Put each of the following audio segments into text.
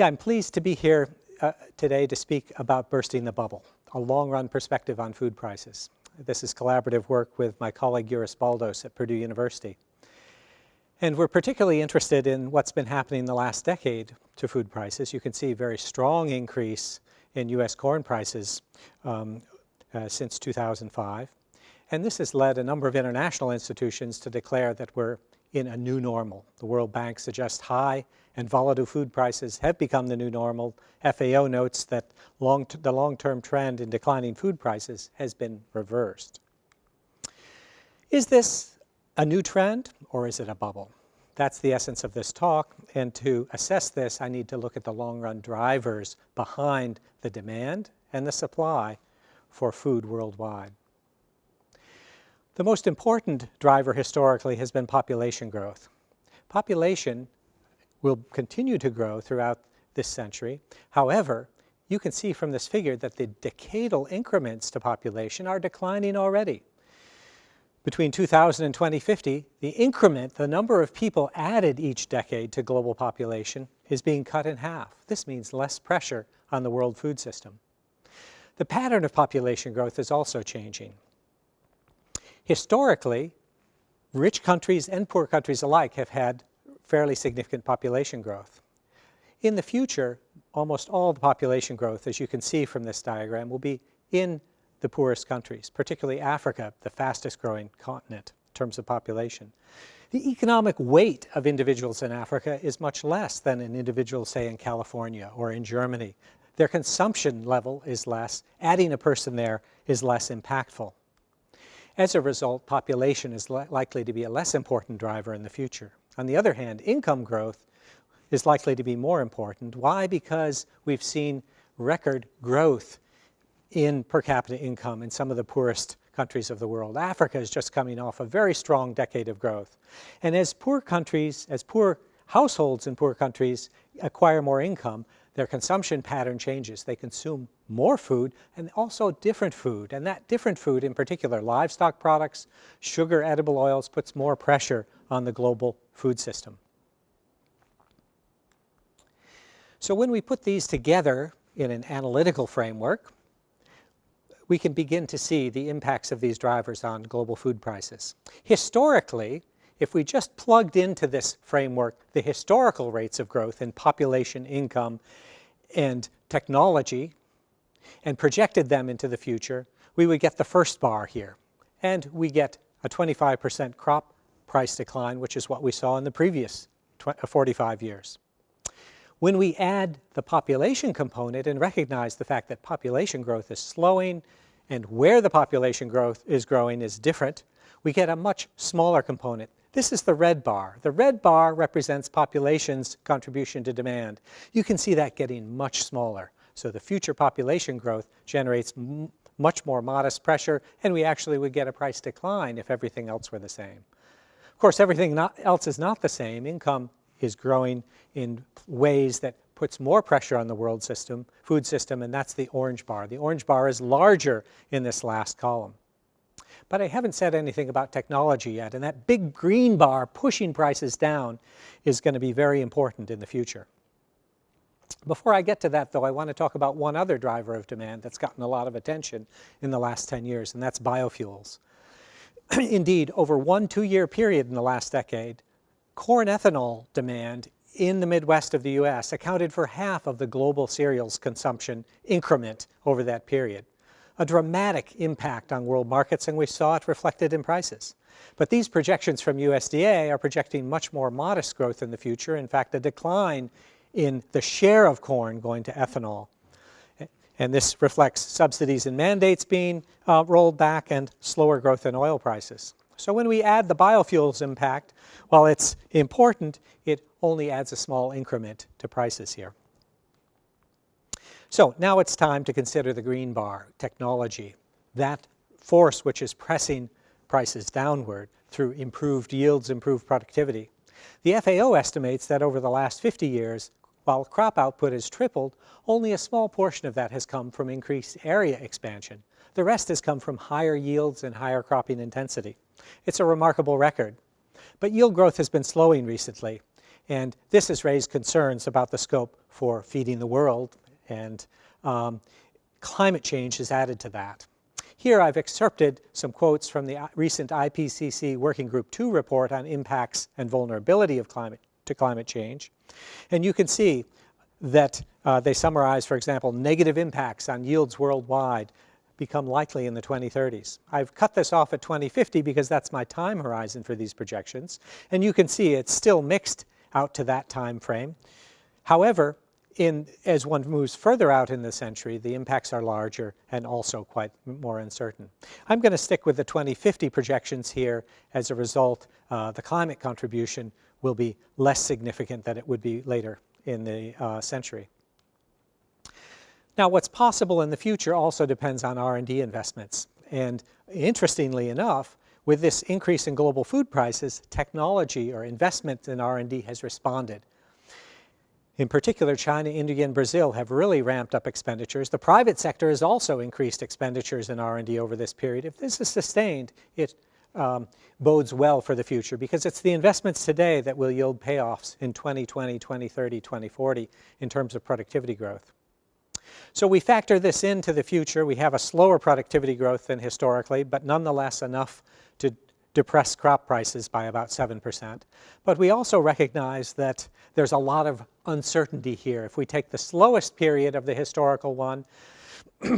Yeah, I'm pleased to be here today to speak about bursting the bubble, a long-run perspective on food prices. This is collaborative work with my colleague Yuris Baldos at Purdue University. And we're particularly interested in what's been happening the last decade to food prices. You can see a very strong increase in U.S. corn prices since 2005. And this has led a number of international institutions to declare that we're in a new normal. The World Bank suggests high and volatile food prices have become the new normal. FAO notes that the long-term trend in declining food prices has been reversed. Is this a new trend or is it a bubble? That's the essence of this talk, and to assess this I need to look at the long-run drivers behind the demand and the supply for food worldwide. The most important driver historically has been population growth. Population will continue to grow throughout this century. However, you can see from this figure that the decadal increments to population are declining already. Between 2000 and 2050, the increment, the number of people added each decade to global population, is being cut in half. This means less pressure on the world food system. The pattern of population growth is also changing. Historically, rich countries and poor countries alike have had fairly significant population growth. In the future, almost all the population growth, as you can see from this diagram, will be in the poorest countries, particularly Africa, the fastest growing continent in terms of population. The economic weight of individuals in Africa is much less than an individual, say, in California or in Germany. Their consumption level is less. Adding a person there is less impactful. As a result, population is likely to be a less important driver in the future. On the other hand, income growth is likely to be more important. Why? Because we've seen record growth in per capita income in some of the poorest countries of the world. Africa is just coming off a very strong decade of growth. And as poor households in poor countries acquire more income, their consumption pattern changes. They consume more food and also different food. And that different food, in particular livestock products, sugar, edible oils, puts more pressure on the global food system. So when we put these together in an analytical framework, we can begin to see the impacts of these drivers on global food prices. Historically, if we just plugged into this framework the historical rates of growth in population, income, and technology, and projected them into the future, we would get the first bar here. And we get a 25% crop price decline, which is what we saw in the previous 45 years. When we add the population component and recognize the fact that population growth is slowing and where the population growth is growing is different, we get a much smaller component. This is the red bar. The red bar represents population's contribution to demand. You can see that getting much smaller. So the future population growth generates much more modest pressure, and we actually would get a price decline if everything else were the same. Of course, everything else is not the same. Income is growing in ways that puts more pressure on the world system, food system, and that's the orange bar. The orange bar is larger in this last column. But I haven't said anything about technology yet, and that big green bar pushing prices down is going to be very important in the future. Before I get to that, though, I want to talk about one other driver of demand that's gotten a lot of attention in the last 10 years, and that's biofuels. Indeed, over one 2-year period in the last decade, corn ethanol demand in the Midwest of the U.S. accounted for half of the global cereals consumption increment over that period. A dramatic impact on world markets, and we saw it reflected in prices. But these projections from USDA are projecting much more modest growth in the future, in fact, a decline in the share of corn going to ethanol. And this reflects subsidies and mandates being rolled back and slower growth in oil prices. So when we add the biofuels impact, while it's important, it only adds a small increment to prices here. So now it's time to consider the green bar, technology, that force which is pressing prices downward through improved yields, improved productivity. The FAO estimates that over the last 50 years, while crop output has tripled, only a small portion of that has come from increased area expansion. The rest has come from higher yields and higher cropping intensity. It's a remarkable record. But yield growth has been slowing recently, And this has raised concerns about the scope for feeding the world, and climate change has added to that. Here I've excerpted some quotes from the recent IPCC Working Group 2 report on impacts and vulnerability of climate change. And you can see that they summarize, for example, negative impacts on yields worldwide become likely in the 2030s. I've cut this off at 2050 because that's my time horizon for these projections. And you can see it's still mixed out to that time frame. However, as one moves further out in the century, the impacts are larger and also quite more uncertain. I'm going to stick with the 2050 projections here. As a result, the climate contribution will be less significant than it would be later in the century. Now, what's possible in the future also depends on R&D investments. And interestingly enough, with this increase in global food prices, technology or investment in R&D has responded. In particular, China, India, and Brazil have really ramped up expenditures. The private sector has also increased expenditures in R&D over this period. If this is sustained, it bodes well for the future, because it's the investments today that will yield payoffs in 2020, 2030, 2040 in terms of productivity growth. So we factor this into the future. We have a slower productivity growth than historically, but nonetheless enough to depress crop prices by about 7%. But we also recognize that there's a lot of uncertainty here. If we take the slowest period of the historical one,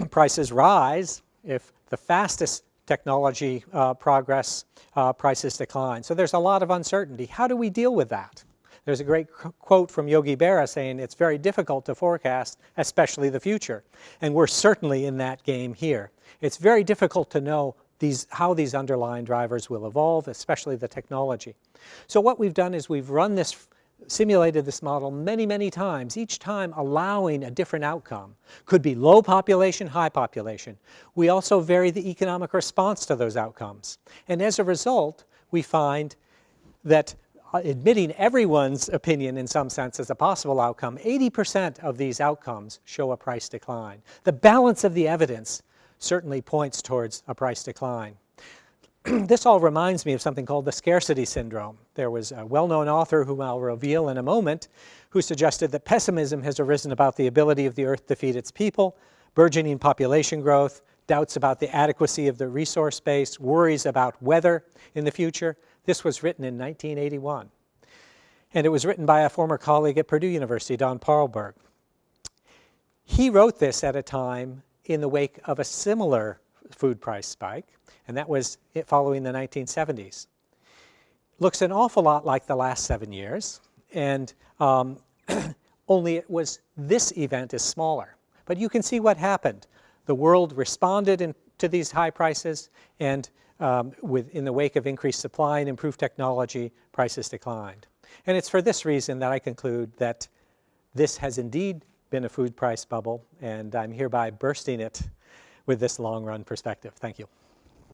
prices rise. If the fastest technology progress, prices decline. So there's a lot of uncertainty. How do we deal with that? There's a great quote from Yogi Berra saying it's very difficult to forecast, especially the future. And we're certainly in that game here. It's very difficult to know how these underlying drivers will evolve, especially the technology. So what we've done is we've simulated this model many, many times, each time allowing a different outcome. Could be low population, high population. We also vary the economic response to those outcomes. And as a result, we find that admitting everyone's opinion in some sense as a possible outcome, 80% of these outcomes show a price decline. The balance of the evidence certainly points towards a price decline. This all reminds me of something called the scarcity syndrome. There was a well-known author, whom I'll reveal in a moment, who suggested that pessimism has arisen about the ability of the Earth to feed its people, burgeoning population growth, doubts about the adequacy of the resource base, worries about weather in the future. This was written in 1981. And it was written by a former colleague at Purdue University, Don Paarlberg. He wrote this at a time in the wake of a similar food price spike, and that was following the 1970s. Looks an awful lot like the last 7 years, and only this event is smaller. But you can see what happened. The world responded to these high prices, and in the wake of increased supply and improved technology, prices declined. And it's for this reason that I conclude that this has indeed been a food price bubble, and I'm hereby bursting it with this long-run perspective. Thank you.